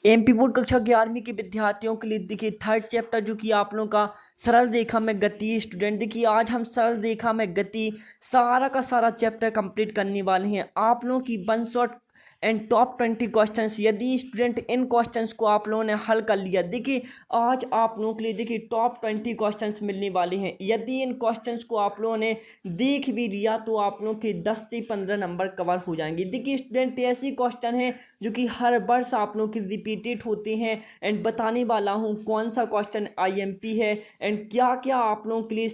MP board कक्षा 11वीं के विद्यार्थियों के लिए देखिए थर्ड चैप्टर जो कि आप लोगों का सरल रेखा में गति। स्टूडेंट देखिए आज हम सरल रेखा में गति सारा का सारा चैप्टर कंप्लीट करने वाले हैं। आप लोगों की one shot and top 20 questions, यदि स्टूडेंट इन क्वेश्चंस को आप लोगों ने हल कर लिया, देखिए आज आप लोगों के लिए देखिए टॉप 20 क्वेश्चंस मिलने वाले हैं। यदि इन क्वेश्चंस को आप लोगों ने देख भी लिया तो आप लोगों के 10 से 15 नंबर कवर हो जाएंगे। देखिए स्टूडेंट ऐसी क्वेश्चन है जो कि हर वर्ष आप लोगों की रिपीटेड होते हैं एंड बताने वाला हूँ कौन सा क्वेश्चन आईएमपी है एंड क्या क्या आप लोगों के लिए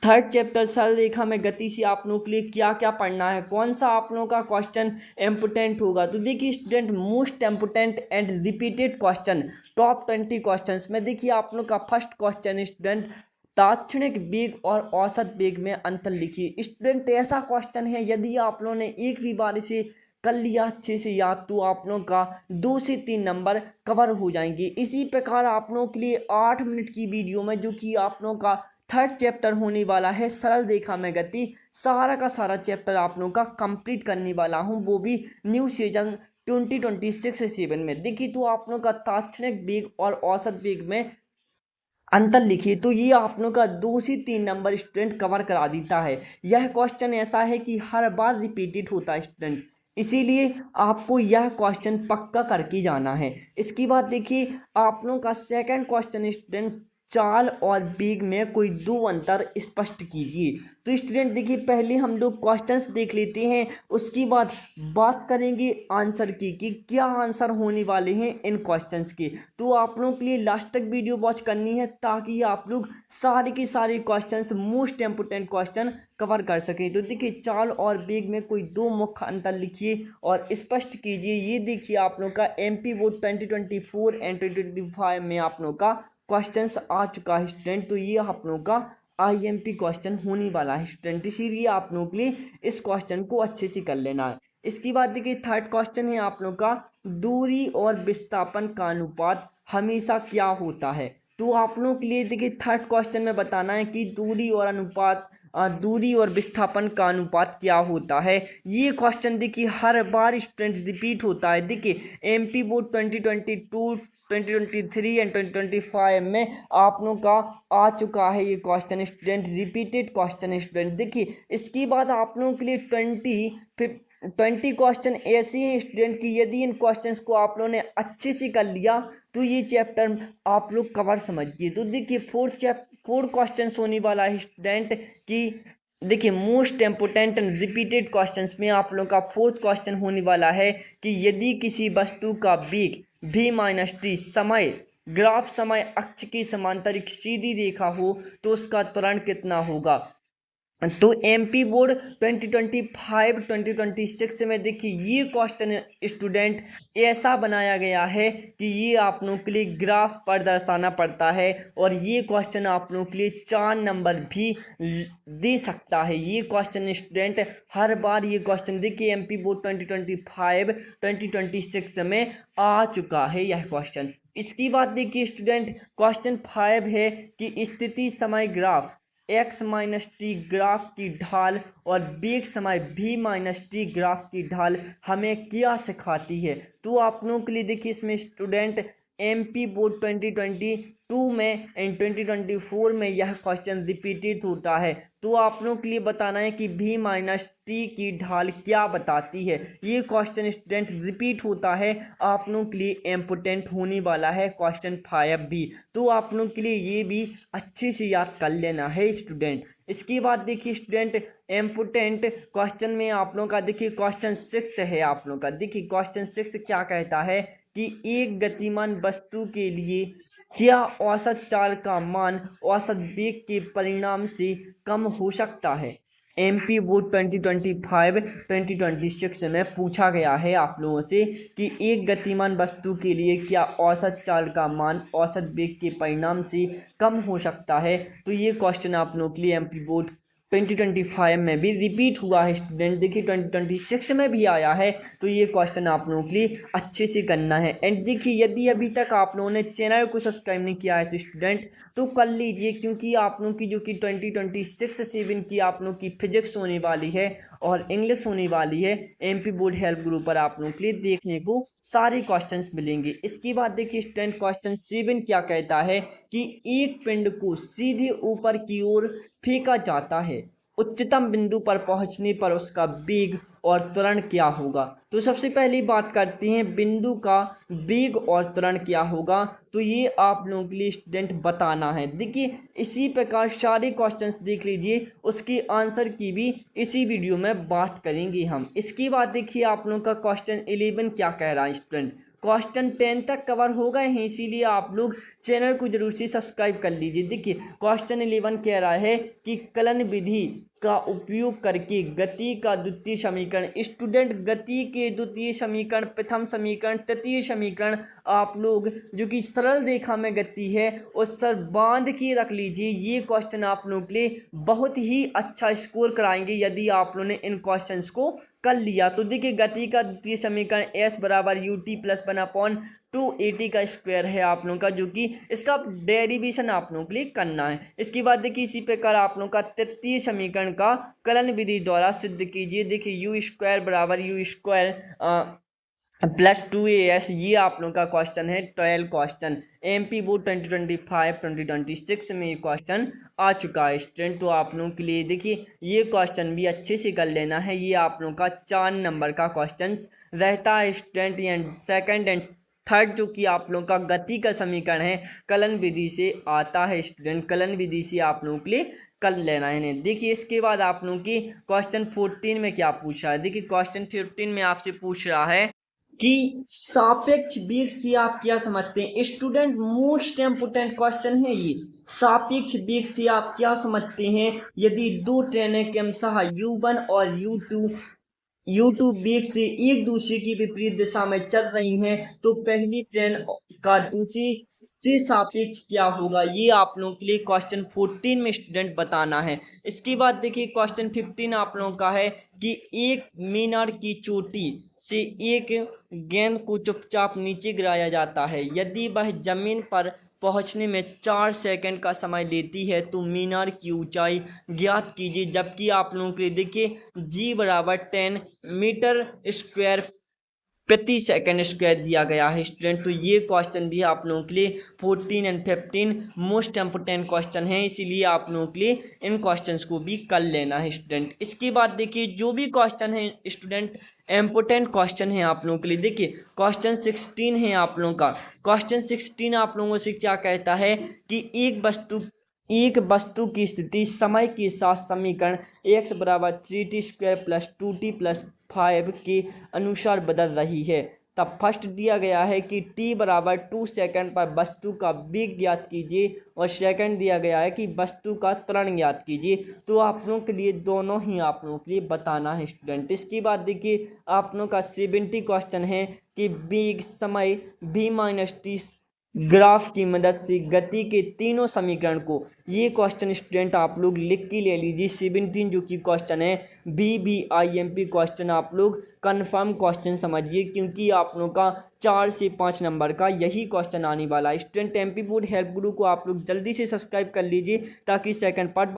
थर्ड चैप्टर सरल रेखा में गति से आप लोगों के लिए क्या क्या पढ़ना है, कौन सा आप लोगों का क्वेश्चन इम्पोर्टेंट होगा। तो देखिए student most important and repeated question top 20 questions में देखिए आप लोगों का फर्स्ट क्वेश्चन स्टूडेंट ताक्षणिक वेग और औसत वेग में अंतर लिखिए। स्टूडेंट ऐसा क्वेश्चन है यदि आप लोगों ने एक भी बार इसे कर लिया अच्छे से याद तो आप लोगों का 2 से 3 नंबर कवर हो जाएंगे। इसी प्रकार आप लोगों के लिए 8 मिनट की वीडियो में जो कि आप लोगों का थर्ड चैप्टर होने वाला है सरल रेखा में गति, सारा का सारा चैप्टर आप लोगों का कंप्लीट करने वाला हूं, वो भी न्यू सीजन 2026-7 में। देखिए तो आप लोगों का ताक्षणिक वेग और औसत वेग में अंतर लिखिए, तो ये आप लोगों का 2 से 3 नंबर स्टूडेंट कवर करा देता है। यह क्वेश्चन ऐसा है कि हर बार रिपीटेड होता है स्टूडेंट, इसीलिए आपको यह क्वेश्चन पक्का करके जाना है। इसके बाद देखिए आप लोगों का सेकंड क्वेश्चन स्टूडेंट चाल और वेग में कोई दो अंतर स्पष्ट कीजिए। तो स्टूडेंट देखिए पहले हम लोग क्वेश्चंस देख लेते हैं, उसके बाद बात करेंगे आंसर की कि क्या आंसर होने वाले हैं इन क्वेश्चंस के। तो आप लोगों के लिए लास्ट तक वीडियो वॉच करनी है ताकि आप लोग सारे के सारे questions most important question cover कर सकें। तो देखिए चाल और वेग में कोई दो मुख्य अंतर लिखिए और स्पष्ट कीजिए। ये देखिए आप लोगों का एमपी बोर्ड 2024 एंड 2025 में आप लोगों का क्वेश्चंस आ चुका है स्टूडेंट। तो ये आप लोगों का आईएमपी क्वेश्चन होने वाला है स्टूडेंट, इसीलिए आप लोगों के लिए इस क्वेश्चन को अच्छे से कर लेना है। इसके बाद देखिए थर्ड क्वेश्चन है आप लोगों का दूरी और विस्थापन का अनुपात हमेशा क्या होता है। तो आप लोगों के लिए देखिए थर्ड क्वेश्चन में बताना है कि दूरी और विस्थापन का अनुपात क्या होता है। ये क्वेश्चन देखिए हर बार स्टूडेंट रिपीट होता है। देखिए एमपी बोर्ड 2022 2023 एंड 2025 में आप लोगों का आ चुका है ये question student, repeated question student. देखिए इसके बाद आप लोगों के लिए 20 क्वेश्चन ऐसे हैं स्टूडेंट की यदि इन क्वेश्चंस को आप लोगों ने अच्छे से कर लिया तो ये चैप्टर आप लोग कवर समझिए। तो देखिए फोर क्वेश्चन होने वाला है स्टूडेंट की। देखिए most important and repeated questions में आप लोगों का फोर्थ क्वेश्चन होने वाला है कि यदि किसी वस्तु का वेग v-t समय ग्राफ समय अक्ष के समांतर एक सीधी रेखा हो तो उसका त्वरण कितना होगा। तो एमपी बोर्ड 2025-2026 में देखिए ये क्वेश्चन स्टूडेंट ऐसा बनाया गया है कि ये आप लोगों के लिए ग्राफ पर दर्शाना पड़ता है और ये क्वेश्चन आप लोगों के लिए 4 नंबर भी दे सकता है। ये क्वेश्चन स्टूडेंट हर बार ये क्वेश्चन देखिए एमपी बोर्ड 2025-2026 में आ चुका है यह क्वेश्चन। इसकी बात देखिए स्टूडेंट क्वेश्चन 5 है कि स्थिति समय ग्राफ x-t ग्राफ की ढाल और वेग समय v-t ग्राफ की ढाल हमें क्या सिखाती है। तो आप लोगों के लिए देखिए इसमें स्टूडेंट एमपी बोर्ड 2022 में एंड 2024 में यह क्वेश्चन रिपीटेड होता है। तो आप लोगों के लिए बताना है कि v-t की ढाल क्या बताती है। ये क्वेश्चन स्टूडेंट रिपीट होता है, आप लोगों के लिए इम्पोर्टेंट होने वाला है क्वेश्चन 5 भी। तो आप लोगों के लिए ये भी अच्छे से याद कर लेना है स्टूडेंट। इसके बाद देखिए स्टूडेंट इम्पोर्टेंट क्वेश्चन में आप लोगों का देखिए क्वेश्चन 6 है आप लोगों का। देखिए क्वेश्चन 6 क्या कहता है कि एक गतिमान वस्तु के लिए क्या औसत चाल का मान औसत वेग के परिणाम से कम हो सकता है। एमपी बोर्ड 2025-2026 में पूछा गया है आप लोगों से कि एक गतिमान वस्तु के लिए क्या औसत चाल का मान औसत वेग के परिणाम से कम हो सकता है। तो ये क्वेश्चन आप लोगों के लिए एमपी बोर्ड 2025 में भी रिपीट हुआ है स्टूडेंट। देखिए 2026 में भी आया है, तो ये क्वेश्चन आप लोगों के लिए अच्छे से करना है। एंड देखिए यदि अभी तक आप लोगों ने चैनल को सब्सक्राइब नहीं किया है तो स्टूडेंट तो कर लीजिए, क्योंकि आप लोगों की जो कि 2026-7 की आप लोगों की फिजिक्स होने वाली है और इंग्लिश होने वाली है, एमपी बोर्ड हेल्प ग्रुप पर आप लोगों के लिए देखने को सारे क्वेश्चंस मिलेंगे। इसके बाद देखिए स्टूडेंट क्वेश्चन 7 क्या कहता है कि एक पिंड को सीधे ऊपर की ओर फेंका जाता है, उच्चतम बिंदु पर पहुंचने पर उसका वेग और त्वरण क्या होगा। तो सबसे पहली बात करते हैं बिंदु का वेग और त्वरण क्या होगा, तो ये आप लोगों के लिए स्टूडेंट बताना है। देखिए इसी प्रकार सारे क्वेश्चंस देख लीजिए, उसके आंसर की भी इसी वीडियो में बात करेंगे हम। इसके बाद देखिए आप लोगों का क्वेश्चन 11 क्या कह रहा है स्टूडेंट। क्वेश्चन 10 तक कवर हो गए हैं, इसीलिए आप लोग चैनल को जरूर से सब्सक्राइब कर लीजिए। देखिए क्वेश्चन 11 कह रहा है कि कलन विधि का उपयोग करके गति का द्वितीय समीकरण, स्टूडेंट गति के द्वितीय समीकरण, प्रथम समीकरण, तृतीय समीकरण आप लोग जो कि सरल रेखा में गति है उस पर बांध के रख लीजिए। ये क्वेश्चन आप लोगों के लिए बहुत ही अच्छा स्कोर कराएंगे यदि आप लोगों ने इन क्वेश्चंस को कर लिया। तो देखिए गति का द्वितीय समीकरण s बराबर ut प्लस 1/2at का स्क्वायर है आप लोगों का, जो कि इसका डेरिवेशन आप लोगों के लिए करना है। इसके बाद देखिए इसी प्रकार आप लोगों का तृतीय समीकरण का कलन विधि द्वारा सिद्ध कीजिए। देखिए u स्क्वायर बराबर u स्क्वायर प्लस 2as, ये आप लोगों का क्वेश्चन है 12 क्वेश्चन एमपी बोर्ड 2025-2026 में ये क्वेश्चन आ चुका है स्टूडेंट। तो आप लोगों के लिए देखिए ये क्वेश्चन भी अच्छे से कर लेना है। ये आप लोगों का 4 नंबर का क्वेश्चन रहता है student. And second and third जो कि आप लोगों का गति का समीकरण है कलन विधि से आता है स्टूडेंट, कलन विधि से आप लोगों के लिए कर लेना है। देखिए इसके बाद आप लोगों की क्वेश्चन 14 में क्या पूछ रहा है। देखिए क्वेश्चन 15 में आपसे पूछ रहा है कि सापेक्ष वेग से आप क्या समझते हैं। स्टूडेंट मोस्ट इम्पोर्टेंट क्वेश्चन है ये, सापेक्ष वेग से आप क्या समझते हैं। यदि दो ट्रेनें क्रमशः U1 और U2 वेग से एक दूसरे की विपरीत दिशा में चल रही हैं तो पहली ट्रेन का दूसरी से सापेक्ष क्या होगा, ये आप लोगों के लिए क्वेश्चन 14 में स्टूडेंट बताना है। इसके बाद देखिए क्वेश्चन 15 आप लोगों का है कि एक मीनार की चोटी से एक गेंद को चुपचाप नीचे गिराया जाता है, यदि वह जमीन पर पहुंचने में 4 सेकंड का समय लेती है तो मीनार की ऊंचाई ज्ञात कीजिए। जबकि आप लोगों के लिए देखिए g बराबर 10 मीटर स्क्वायर प्रति सेकंड स्क्वायर दिया गया है स्टूडेंट। तो ये क्वेश्चन भी आप लोगों के लिए 14 एंड 15 मोस्ट इम्पोर्टेंट क्वेश्चन है, इसीलिए आप लोगों के लिए इन क्वेश्चंस को भी कर लेना है स्टूडेंट। इसके बाद देखिए जो भी क्वेश्चन है स्टूडेंट इम्पोर्टेंट क्वेश्चन है आप लोगों के लिए। देखिए क्वेश्चन 16 है आप लोगों का। क्वेश्चन 16 आप लोगों से क्या कहता है कि एक वस्तु की स्थिति समय के साथ समीकरण x बराबर 3t square plus 2t plus 5 के अनुसार बदल रही है। तब फर्स्ट दिया गया है कि t बराबर 2 सेकंड पर वस्तु का वेग ज्ञात कीजिए और सेकंड दिया गया है कि वस्तु का त्वरण ज्ञात कीजिए। तो आप लोगों के लिए दोनों ही आप लोगों के लिए बताना है स्टूडेंट। इसके बाद देखिए आप लोगों का 70 क्वेश्चन है कि वेग समय v-t ग्राफ की मदद से गति के तीनों समीकरण को, ये क्वेश्चन स्टूडेंट आप लोग लिख के ले लीजिए। 17 जो कि क्वेश्चन है VVIMP क्वेश्चन आप लोग कंफर्म क्वेश्चन समझिए, क्योंकि आप लोगों का 4 से 5 नंबर का यही क्वेश्चन आने वाला है स्टूडेंट। एमपी बोर्ड हेल्प गुरु को आप लोग जल्दी से सब्सक्राइब कर लीजिए ताकि सेकंड पार्ट